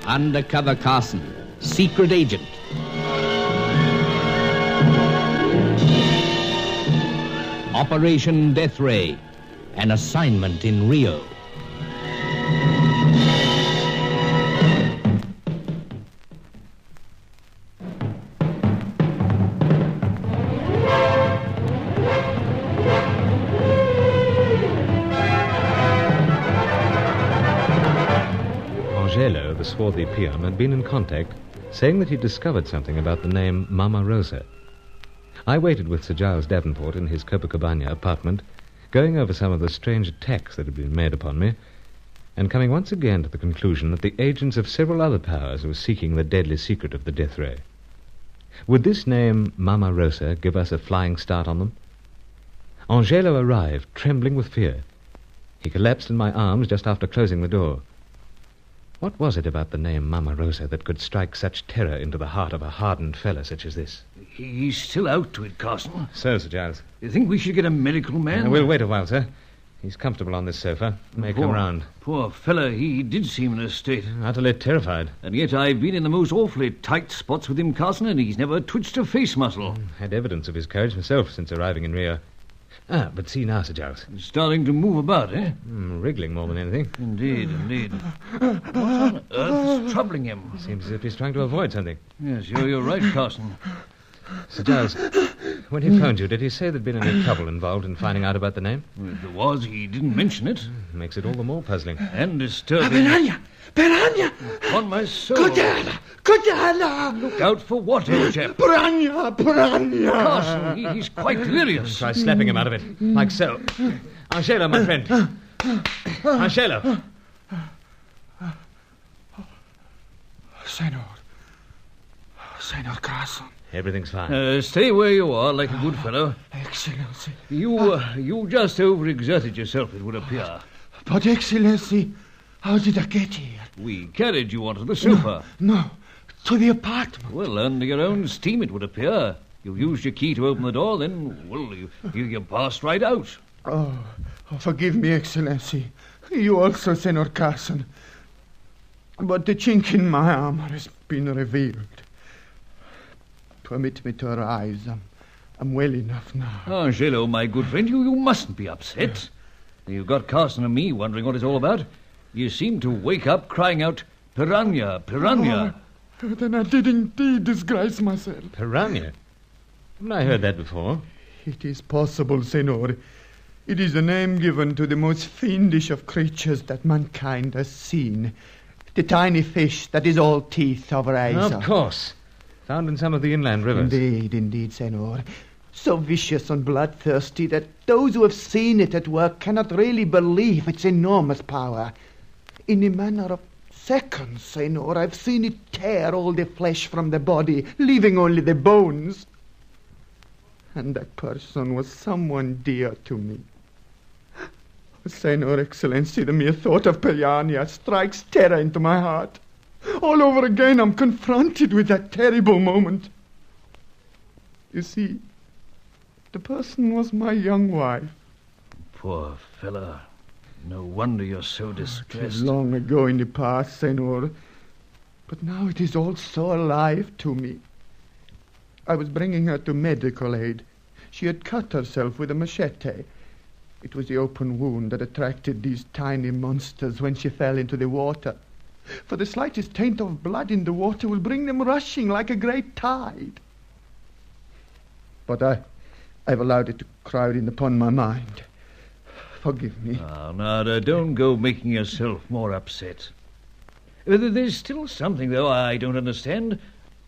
Undercover Carson, secret agent. Operation Deathray, an assignment in Rio. Angelo, the swarthy peon, had been in contact, saying that he'd discovered something about the name Mama Rosa. I waited with Sir Giles Davenport in his Copacabana apartment, going over some of the strange attacks that had been made upon me, and coming once again to the conclusion that the agents of several other powers were seeking the deadly secret of the Deathray. Would this name, Mama Rosa, give us a flying start on them? Angelo arrived, trembling with fear. He collapsed in my arms just after closing the door. What was it about the name Mama Rosa that could strike such terror into the heart of a hardened fellow such as this? He's still out to it, Carson. So, Sir Giles. You think we should get a medical man? We'll wait a while, sir. He's comfortable on this sofa. May come round. Poor fella, he did seem in a state. Utterly terrified. And yet I've been in the most awfully tight spots with him, Carson, and he's never twitched a face muscle. Had evidence of his courage myself since arriving in Rio. But see now, Sir Giles. He's starting to move about, eh? Wriggling more than anything. Indeed. What on earth is troubling him? Seems as if he's trying to avoid something. Yes, you're right, Carson. Sir Giles, when he phoned you, did he say there'd been any trouble involved in finding out about the name? Well, if there was, he didn't mention it. Makes it all the more puzzling. And disturbing. Piranha! On my soul. Kudala! Look out for what, old chap? Piranha! Carson, he's quite delirious. Try slapping him out of it, like so. Angelo, my friend. Angelo. Senor Carson. Everything's fine. Stay where you are, like a good fellow. Excellency. You just overexerted yourself, it would appear. But, Excellency, how did I get here? We carried you onto the sofa. No, to the apartment. Well, under your own steam, it would appear. You used your key to open the door, then, well, you passed right out. Oh, forgive me, Excellency. You also, Senor Carson. But the chink in my armor has been revealed. Permit me to arise. I'm well enough now. Angelo, my good friend, you mustn't be upset. You've got Carson and me wondering what it's all about. You seem to wake up crying out, Piranha, Piranha. Oh, then I did indeed disgrace myself. Piranha? Haven't I heard that before? It is possible, Senor. It is the name given to the most fiendish of creatures that mankind has seen. The tiny fish that is all teeth over eyes. Of course. Found in some of the inland rivers. Indeed, Senor. So vicious and bloodthirsty that those who have seen it at work cannot really believe its enormous power. In a matter of seconds, Senor, I've seen it tear all the flesh from the body, leaving only the bones. And that person was someone dear to me. Senor, Excellency, the mere thought of piranha strikes terror into my heart. All over again, I'm confronted with that terrible moment. You see, the person was my young wife. Poor fella. No wonder you're so It distressed. was long ago in the past, Senor. But now it is all so alive to me. I was bringing her to medical aid. She had cut herself with a machete. It was the open wound that attracted these tiny monsters when she fell into the water. For the slightest taint of blood in the water will bring them rushing like a great tide. But I've allowed it to crowd in upon my mind. Forgive me. Now, don't go making yourself more upset. There's still something, though, I don't understand.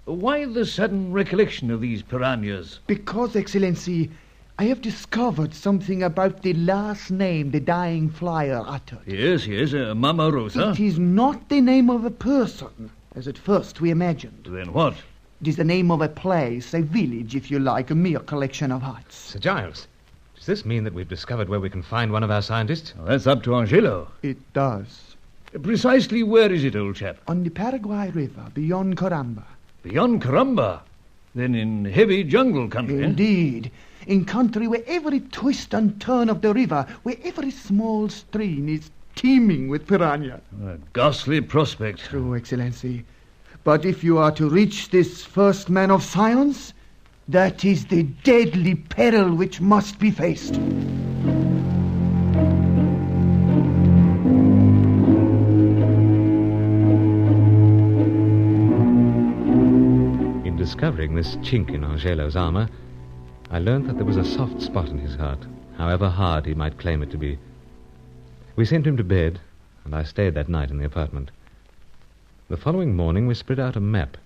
Why the sudden recollection of these piranhas? Because, Excellency, I have discovered something about the last name the dying flyer uttered. Yes, Mama Rosa. It is not the name of a person, as at first we imagined. Then what? It is the name of a place, a village, if you like, a mere collection of huts. Sir Giles, does this mean that we've discovered where we can find one of our scientists? Well, that's up to Angelo. It does. Precisely where is it, old chap? On the Paraguay River, beyond Caramba. Beyond Caramba? Then in heavy jungle country, Indeed. In country where every twist and turn of the river, where every small stream is teeming with piranha. A ghastly prospect. True, Excellency. But if you are to reach this first man of science, that is the deadly peril which must be faced. In discovering this chink in Angelo's armor, I learned that there was a soft spot in his heart, however hard he might claim it to be. We sent him to bed, and I stayed that night in the apartment. The following morning we spread out a map.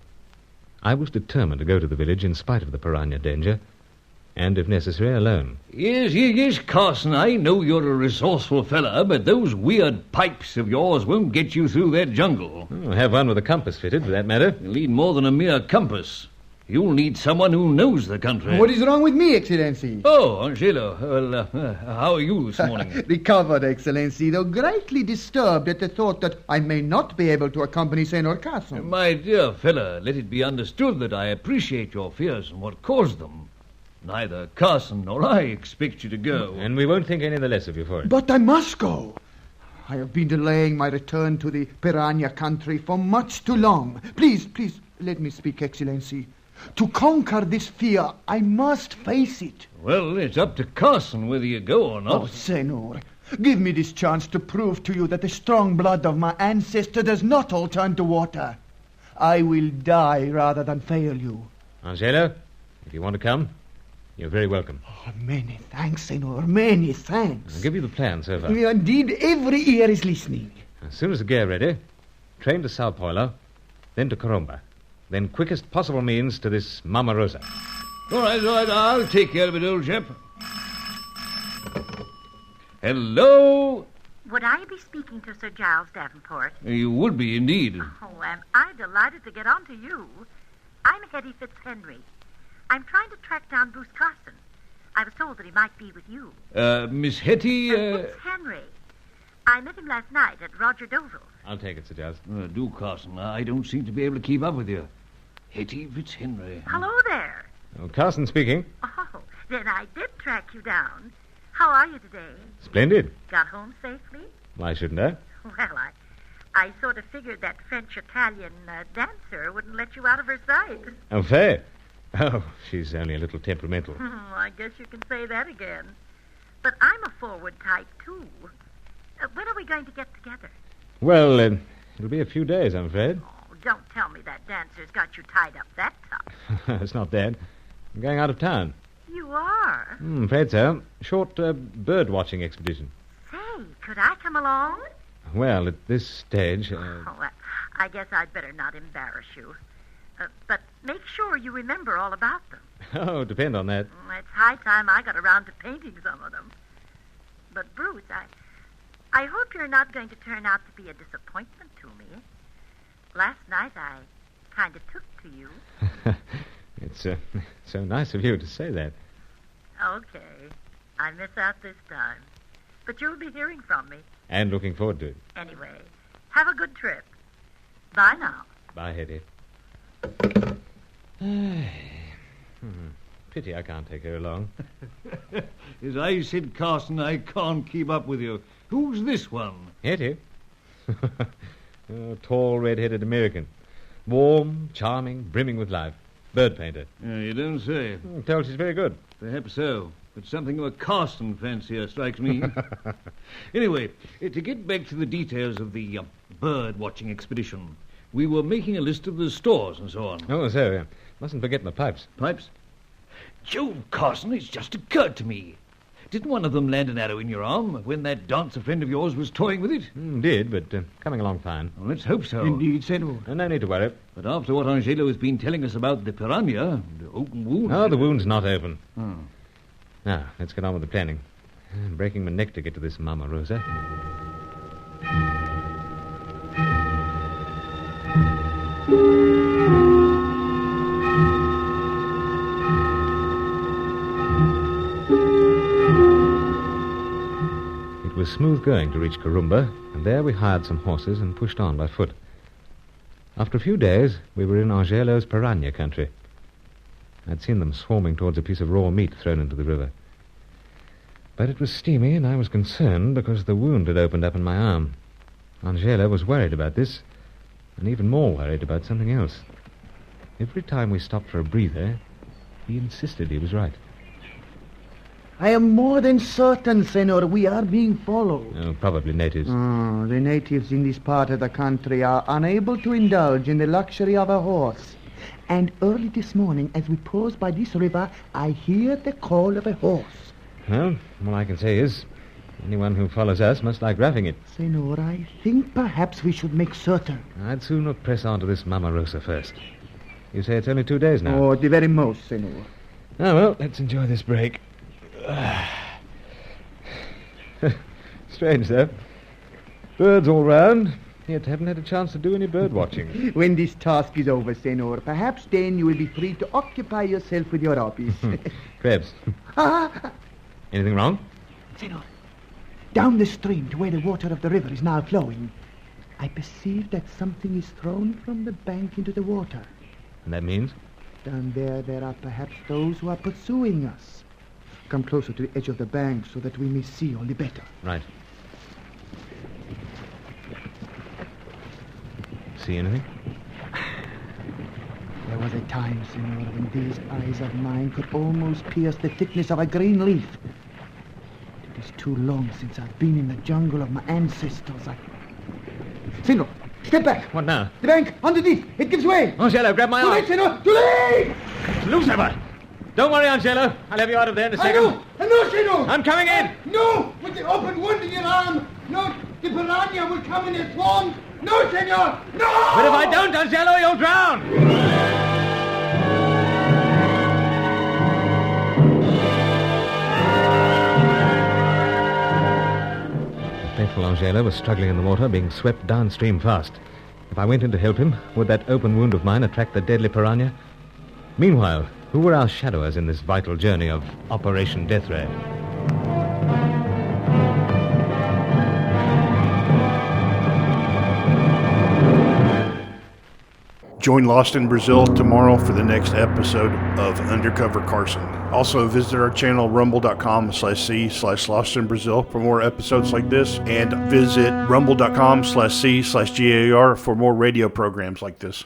I was determined to go to the village in spite of the piranha danger, and, if necessary, alone. Yes, Carson, I know you're a resourceful fella, but those weird pipes of yours won't get you through that jungle. Oh, have one with a compass fitted, for that matter. You'll need more than a mere compass. You'll need someone who knows the country. What is wrong with me, Excellency? Oh, Angelo. Well, how are you this morning? Recovered, Excellency, though greatly disturbed at the thought that I may not be able to accompany Senor Carson. My dear fella, let it be understood that I appreciate your fears and what caused them. Neither Carson nor I expect you to go. And we won't think any the less of you for it. But I must go. I have been delaying my return to the piranha country for much too long. Please, let me speak, Excellency. To conquer this fear, I must face it. Well, it's up to Carson whether you go or not. Oh, Senor, give me this chance to prove to you that the strong blood of my ancestor does not all turn to water. I will die rather than fail you. Angelo, if you want to come, you're very welcome. Oh, many thanks, Senor, many thanks. I'll give you the plan so far. Indeed, every ear is listening. As soon as the gear ready, train to Sao Paulo, then to Corumba. Then quickest possible means to this Mama Rosa. All right, I'll take care of it, old chap. Hello? Would I be speaking to Sir Giles Davenport? You would be, indeed. Oh, am I delighted to get on to you. I'm Hetty Fitzhenry. I'm trying to track down Bruce Carson. I was told that he might be with you. Miss Hetty, Fitzhenry. I met him last night at Roger Doville's. I'll take it, Sir Giles. Do, Carson. I don't seem to be able to keep up with you. Hetty Fitzhenry. Hello there. Oh, Carson speaking. Oh, then I did track you down. How are you today? Splendid. Got home safely? Why shouldn't I? Well, I sort of figured that French-Italian dancer wouldn't let you out of her sight. Oh, fair. Oh, she's only a little temperamental. I guess you can say that again. But I'm a forward type, too. When are we going to get together? Well, it'll be a few days, I'm afraid. Oh, don't tell me that dancer's got you tied up that tough. It's not that. I'm going out of town. You are? I'm afraid so. Short bird-watching expedition. Say, could I come along? Well, at this stage... I guess I'd better not embarrass you. But make sure you remember all about them. Oh, depend on that. It's high time I got around to painting some of them. But, Bruce, I hope you're not going to turn out to be a disappointment to me. Last night I kind of took to you. It's so nice of you to say that. Okay. I miss out this time. But you'll be hearing from me. And looking forward to it. Anyway, have a good trip. Bye now. Bye, Hetty. Pity I can't take her along. As I said, Carson, I can't keep up with you. Who's this one? Hetty? Tall, red-headed American. Warm, charming, brimming with life. Bird painter. You don't say. I'm told she's very good. Perhaps so. But something of a Carson fancier strikes me. Anyway, to get back to the details of the bird-watching expedition, we were making a list of the stores and so on. Oh, so, yeah. Mustn't forget my pipes. Pipes? Jove, Carson, it's just occurred to me. Didn't one of them land an arrow in your arm when that dancer friend of yours was toying with it? Did, but coming along fine. Well, let's hope so. Indeed, Senor. No need to worry. But after what Angelo has been telling us about the piranha, the open wound... Oh, the wound's not open. Oh. Now, let's get on with the planning. I'm breaking my neck to get to this Mama Rosa. It was smooth going to reach Corumba, and there we hired some horses and pushed on by foot. After a few days, we were in Angelo's piranha country. I'd seen them swarming towards a piece of raw meat thrown into the river. But it was steamy, and I was concerned because the wound had opened up in my arm. Angela was worried about this, and even more worried about something else. Every time we stopped for a breather, he insisted he was right. I am more than certain, Senor, we are being followed. Oh, probably natives. Oh, the natives in this part of the country are unable to indulge in the luxury of a horse. And early this morning, as we pause by this river, I hear the call of a horse. Well, all I can say is, anyone who follows us must like roughing it. Senor, I think perhaps we should make certain. I'd sooner press on to this Mama Rosa first. You say it's only 2 days now? Oh, the very most, Senor. Oh, well, let's enjoy this break. Strange, though. Birds all round, yet haven't had a chance to do any bird watching. When this task is over, Senor, perhaps then you will be free to occupy yourself with your hobbies. Krebs. Anything wrong? Senor, down the stream to where the water of the river is now flowing, I perceive that something is thrown from the bank into the water. And that means? Down there are perhaps those who are pursuing us. Come closer to the edge of the bank so that we may see all the better. Right. See anything? There was a time, Senor, when these eyes of mine could almost pierce the thickness of a green leaf. It is too long since I've been in the jungle of my ancestors. Senor, step back. What now? The bank, underneath. It gives way. Angelo, grab my Too arm. late, Senor. Too late! Lucifer! Don't worry, Angelo. I'll have you out of there in a second. No, Senor. I'm coming in. No, with the open wound in your arm. No, the piranha will come in its swarms. No, Senor. No! But if I don't, Angelo, you'll drown. Faithful Angelo was struggling in the water, being swept downstream fast. If I went in to help him, would that open wound of mine attract the deadly piranha? Meanwhile, who were our shadowers in this vital journey of Operation Deathray? Join Lost in Brazil tomorrow for the next episode of Undercover Carson. Also visit our channel rumble.com/c/Lost in Brazil for more episodes like this, and visit rumble.com/c/GAR for more radio programs like this.